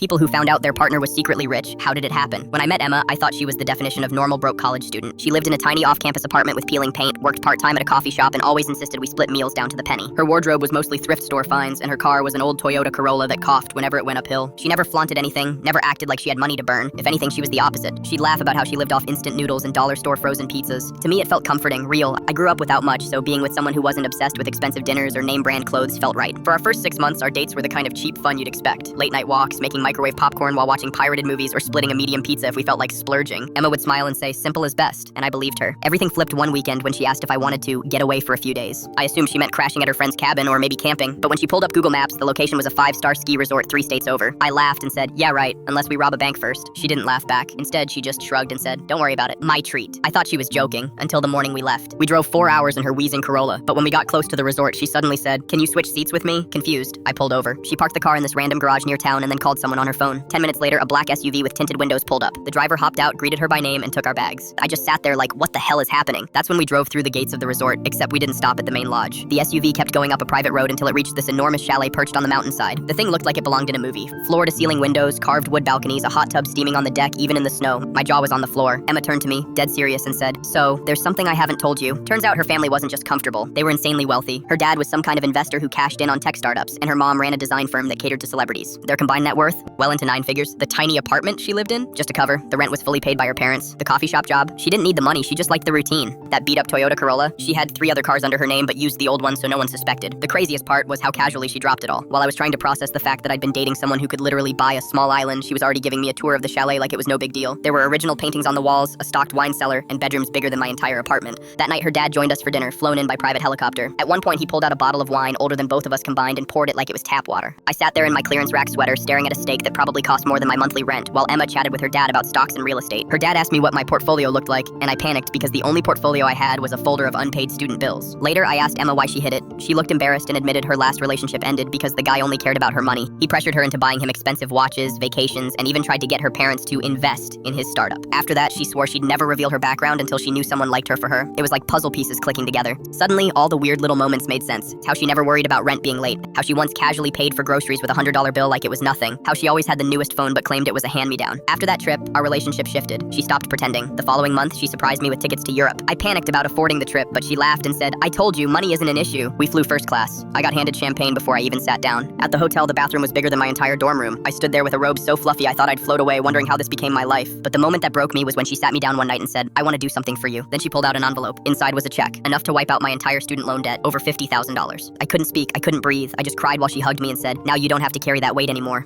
People who found out their partner was secretly rich. How did it happen? When I met Emma, I thought she was the definition of normal broke college student. She lived in a tiny off-campus apartment with peeling paint, worked part-time at a coffee shop, and always insisted we split meals down to the penny. Her wardrobe was mostly thrift store finds, and her car was an old Toyota Corolla that coughed whenever it went uphill. She never flaunted anything, never acted like she had money to burn. If anything, she was the opposite. She'd laugh about how she lived off instant noodles and dollar store frozen pizzas. To me, it felt comforting, real. I grew up without much, so being with someone who wasn't obsessed with expensive dinners or name-brand clothes felt right. For our first 6 months, our dates were the kind of cheap fun you'd expect. Late-night walks, making microwave popcorn while watching pirated movies, or splitting a medium pizza if we felt like splurging. Emma would smile and say, "Simple is best," and I believed her. Everything flipped one weekend when she asked if I wanted to get away for a few days. I assumed she meant crashing at her friend's cabin or maybe camping, but when she pulled up Google Maps, the location was a 5-star ski resort 3 states over. I laughed and said, "Yeah, right, unless we rob a bank first." She didn't laugh back. Instead, she just shrugged and said, "Don't worry about it. My treat." I thought she was joking, until the morning we left. We drove 4 hours in her wheezing Corolla, but when we got close to the resort, she suddenly said, "Can you switch seats with me?" Confused, I pulled over. She parked the car in this random garage near town and then called someone on her phone. 10 minutes later, a black SUV with tinted windows pulled up. The driver hopped out, greeted her by name, and took our bags. I just sat there like, what the hell is happening? That's when we drove through the gates of the resort, except we didn't stop at the main lodge. The SUV kept going up a private road until it reached this enormous chalet perched on the mountainside. The thing looked like it belonged in a movie. Floor-to-ceiling windows, carved wood balconies, a hot tub steaming on the deck, even in the snow. My jaw was on the floor. Emma turned to me, dead serious, and said, "So, there's something I haven't told you." Turns out her family wasn't just comfortable. They were insanely wealthy. Her dad was some kind of investor who cashed in on tech startups, and her mom ran a design firm that catered to celebrities. Their combined net worth? Well into 9 figures. The tiny apartment she lived in? Just a cover. The rent was fully paid by her parents. The coffee shop job? She didn't need the money, she just liked the routine. That beat-up Toyota Corolla? She had 3 other cars under her name but used the old one so no one suspected. The craziest part was how casually she dropped it all. While I was trying to process the fact that I'd been dating someone who could literally buy a small island, she was already giving me a tour of the chalet like it was no big deal. There were original paintings on the walls, a stocked wine cellar, and bedrooms bigger than my entire apartment. That night her dad joined us for dinner, flown in by private helicopter. At one point he pulled out a bottle of wine older than both of us combined and poured it like it was tap water. I sat there in my clearance rack sweater staring at a steak that probably cost more than my monthly rent, while Emma chatted with her dad about stocks and real estate. Her dad asked me what my portfolio looked like, and I panicked because the only portfolio I had was a folder of unpaid student bills. Later I asked Emma why she hid it. She looked embarrassed and admitted her last relationship ended because the guy only cared about her money. He pressured her into buying him expensive watches, vacations, and even tried to get her parents to invest in his startup. After that, she swore she'd never reveal her background until she knew someone liked her for her. It was like puzzle pieces clicking together. Suddenly, all the weird little moments made sense. How she never worried about rent being late. How she once casually paid for groceries with a $100 bill like it was nothing. How she always had the newest phone but claimed it was a hand-me-down. After that trip, our relationship shifted. She stopped pretending. The following month, she surprised me with tickets to Europe. I panicked about affording the trip, but she laughed and said, "I told you, money isn't an issue." We flew first class. I got handed champagne before I even sat down. At the hotel, the bathroom was bigger than my entire dorm room. I stood there with a robe so fluffy I thought I'd float away, wondering how this became my life. But the moment that broke me was when she sat me down one night and said, "I want to do something for you." Then she pulled out an envelope. Inside was a check, enough to wipe out my entire student loan debt, over $50,000. I couldn't speak, I couldn't breathe. I just cried while she hugged me and said, "Now you don't have to carry that weight anymore."